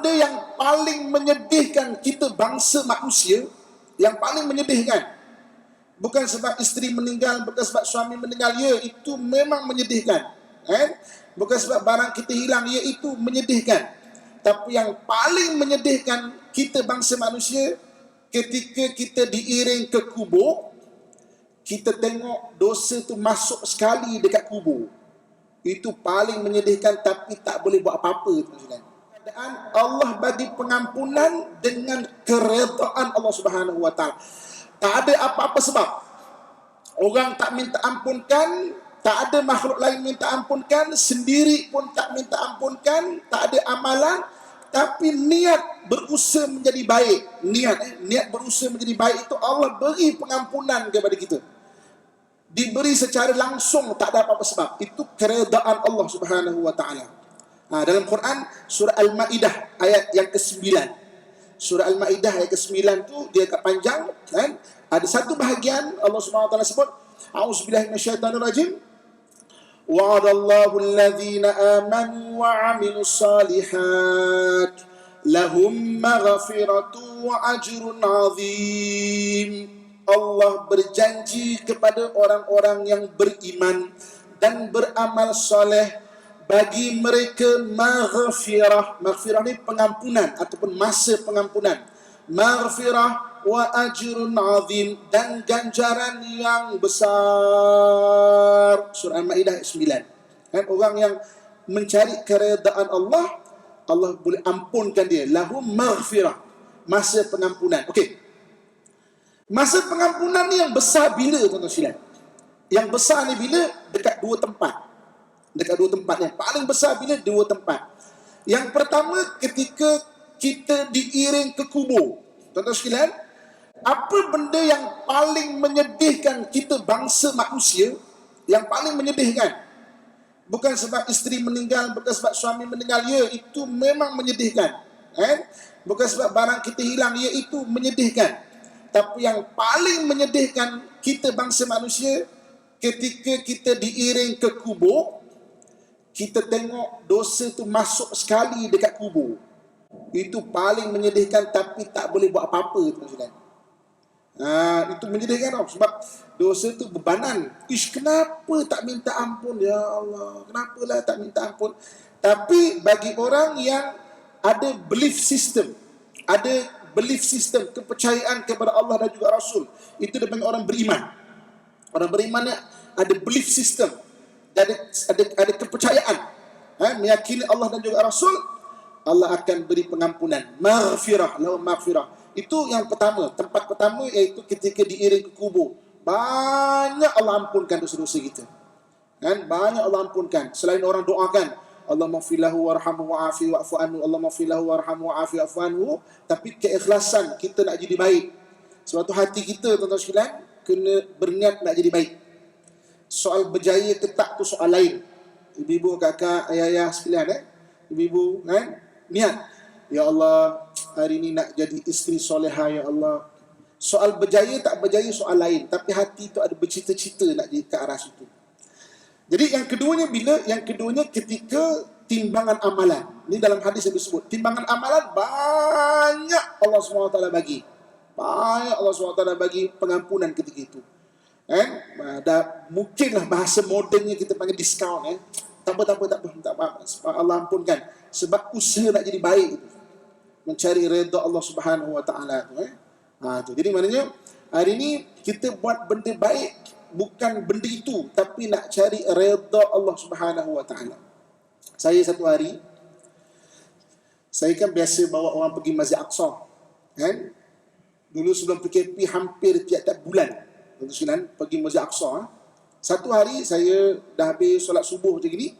benda yang paling menyedihkan kita bangsa manusia? Yang paling menyedihkan, bukan sebab isteri meninggal, bukan sebab suami meninggal, ya itu memang menyedihkan, bukan sebab barang kita hilang, ya itu menyedihkan. Tapi yang paling menyedihkan kita bangsa manusia, ketika kita diiring ke kubur, kita tengok dosa tu masuk sekali dekat kubur. Itu paling menyedihkan, tapi tak boleh buat apa-apa. Keadaan Allah bagi pengampunan dengan keredaan Allah Subhanahu Wa Taala. Tak ada apa-apa sebab. Orang tak minta ampunkan, tak ada makhluk lain minta ampunkan, sendiri pun tak minta ampunkan, tak ada amalan, tapi niat berusaha menjadi baik. Niat berusaha menjadi baik itu Allah beri pengampunan kepada kita. Diberi secara langsung, tak ada apa-apa sebab. Itu keredaan Allah Subhanahu Wa Taala. Dalam Quran surah Al-Maidah ayat yang ke-9. Surah Al-Maidah ayat ke-9 tu dia agak panjang, kan? Ada satu bahagian Allah Subhanahu Wa Taala sebut, A'udzubillahi minasyaitonirrajim. Wa'adallahu alladhina amanu wa 'amilus salihat lahum maghfiratu wa ajrun 'azim. Allah berjanji kepada orang-orang yang beriman dan beramal soleh, bagi mereka maghfirah. Maghfirah ni pengampunan ataupun masa pengampunan. Maghfirah wa ajrun azim, dan ganjaran yang besar. Surah Al-Maidah 9. Orang yang mencari keredaan Allah, Allah boleh ampunkan dia. Lahum maghfirah, masa pengampunan. Okey. Masa pengampunan ni yang besar bila, tuan-tuan sekalian? Yang besar ni bila? Dekat dua tempat. Dekat dua tempat. Yang paling besar bila? Dua tempat. Yang pertama, ketika kita diiring ke kubur. Tuan-tuan sekalian, apa benda yang paling menyedihkan kita bangsa manusia? Yang paling menyedihkan, bukan sebab isteri meninggal, bukan sebab suami meninggal, ya itu memang menyedihkan, bukan sebab barang kita hilang, ya itu menyedihkan. Tapi yang paling menyedihkan kita bangsa manusia, ketika kita diiring ke kubur, kita tengok dosa tu masuk sekali dekat kubur. Itu paling menyedihkan, tapi tak boleh buat apa-apa, tuan-tuan. Itu menyedihkan tau. Sebab dosa tu bebanan. Kenapa tak minta ampun? Ya Allah, kenapalah tak minta ampun? Tapi bagi orang yang ada belief system, kepercayaan kepada Allah dan juga Rasul, itu dipanggil orang beriman. Orang beriman ada belief system, ada kepercayaan, meyakini Allah dan juga Rasul, Allah akan beri pengampunan. Maghfirah, lahum maghfirah. Itu yang pertama, tempat pertama, iaitu ketika diiring ke kubur. Banyak Allah ampunkan dosa-dosa kita. Banyak Allah ampunkan. Selain orang doakan, Allahumma ighfir lahu warhamhu wa'afi wa'fu anhu, Allahumma ighfir lahu warhamhu wa'afi wa'fu anhu, tapi keikhlasan kita nak jadi baik. Sebab tu hati kita, tuan-tuan sekalian, kena berniat nak jadi baik. Soal berjaya ke tak tu soal lain. Ibu-ibu, kakak, ayah-ayah sekalian, ibu-ibu, niat, ya Allah, hari ini nak jadi isteri soleha, ya Allah. Soal berjaya tak berjaya soal lain, tapi hati tu ada bercita-cita nak jadi ke arah situ. Jadi yang keduanya bila? Yang keduanya ketika timbangan amalan. Ini dalam hadis yang disebut, timbangan amalan banyak Allah SWT bagi. Banyak Allah SWT bagi pengampunan ketika itu. Mungkinlah bahasa modernnya kita panggil diskaun. Tak apa. Allah ampunkan. Sebab usaha nak jadi baik itu, mencari redha Allah Subhanahu Wa Taala tu. Jadi maknanya hari ini kita buat benda baik, bukan benda itu, tapi nak cari redha Allah Subhanahu Wa Taala. Saya satu hari, saya kan biasa bawa orang pergi Masjid Aqsa, dulu sebelum PKP hampir tiap-tiap bulan, tuan-tuan pergi Masjid Aqsa. Satu hari saya dah habis solat subuh macam gini,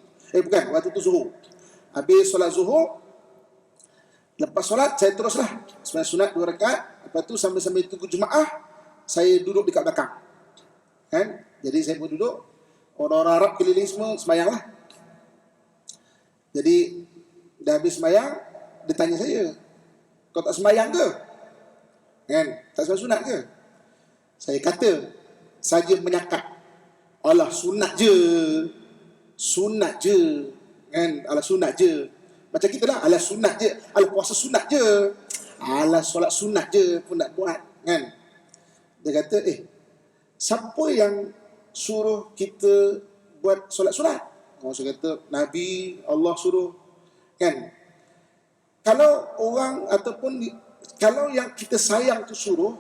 waktu tu zuhur. Habis solat zuhur, lepas solat saya teruslah sembahyang sunat 2 rakaat. Lepas tu sambil-sambil tunggu jemaah, saya duduk dekat belakang. Jadi saya pun duduk, orang-orang Arab keliling semua sembahyang lah. Jadi dah habis sembahyang, dia tanya saya, kau tak sembahyang ke? Tak sembahyang sunat ke? Saya kata, saja menyakap, alah sunat je. Alah sunat je. Macam kita lah, alah sunat je, alah puasa sunat je, alah solat sunat je pun nak buat, kan? Dia kata, siapa yang suruh kita buat solat sunat? Saya kata, Nabi, Allah suruh, kan? Kalau orang ataupun kalau yang kita sayang tu suruh,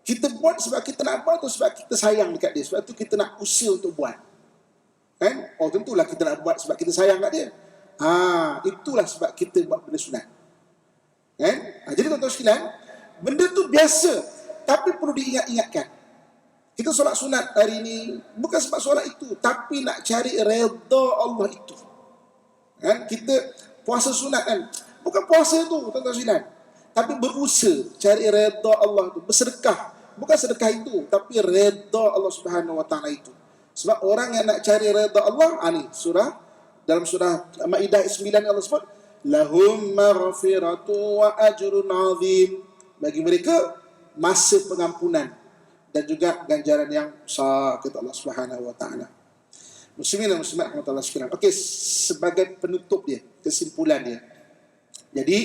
kita buat sebab kita nak buat atau sebab kita sayang dekat dia? Sebab tu kita nak usaha untuk buat, kan? Oh, tentulah kita nak buat sebab kita sayang kat dia. Itulah sebab kita buat benda sunat, kan? Jadi tuan-tuan sekalian, benda tu biasa, tapi perlu diingat-ingatkan. Kita solat sunat hari ini bukan sebab solat itu, tapi nak cari redha Allah itu, kan? Kita puasa sunat, kan? Bukan puasa tu, tuan-tuan sekalian, tapi berusaha cari redha Allah itu, bersedekah. Bukan sedekah itu, tapi redha Allah Subhanahu Wa Taala itu. Sebab orang yang nak cari redha Allah, ni dalam surah Maidah 9 Allah sebut, lahum maghfiratu wa ajrun azim. Bagi mereka masa pengampunan dan juga ganjaran yang besar, kata Allah Subhanahu Wa Taala. Muslimin dan muslimat rahmatullah sekalian. Okey, sebagai penutup dia, kesimpulan dia. Jadi,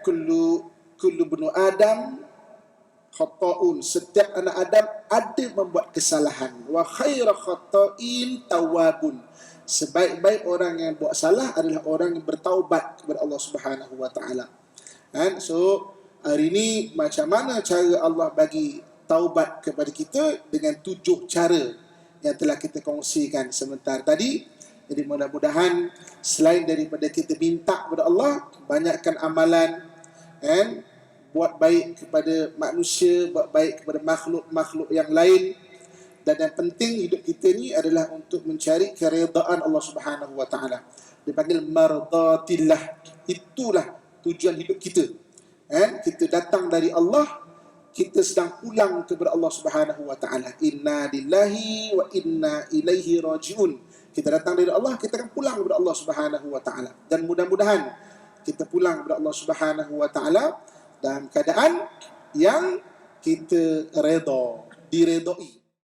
kullu benu Adam khata'un, setiap anak Adam ada membuat kesalahan. Wa khairu khata'in tawabun, sebaik-baik orang yang buat salah adalah orang yang bertaubat kepada Allah Subhanahu Wa Taala. So hari ini macam mana cara Allah bagi taubat kepada kita? Dengan 7 cara yang telah kita kongsikan sebentar tadi. Jadi mudah-mudahan selain daripada kita minta kepada Allah, banyakkan amalan, buat baik kepada manusia, buat baik kepada makhluk-makhluk yang lain. Dan yang penting hidup kita ni adalah untuk mencari keredaan Allah Subhanahu Wa Taala. Dipanggil mardatillah. Itulah tujuan hidup kita. Kita datang dari Allah, kita sedang pulang kepada Allah Subhanahu Wa Taala. Inna lillahi wa inna ilaihi rajiun. Kita datang dari Allah, kita akan pulang kepada Allah Subhanahu Wa Taala. Dan mudah-mudahan kita pulang kepada Allah Subhanahu Wa Taala dalam keadaan yang kita redha, diredai.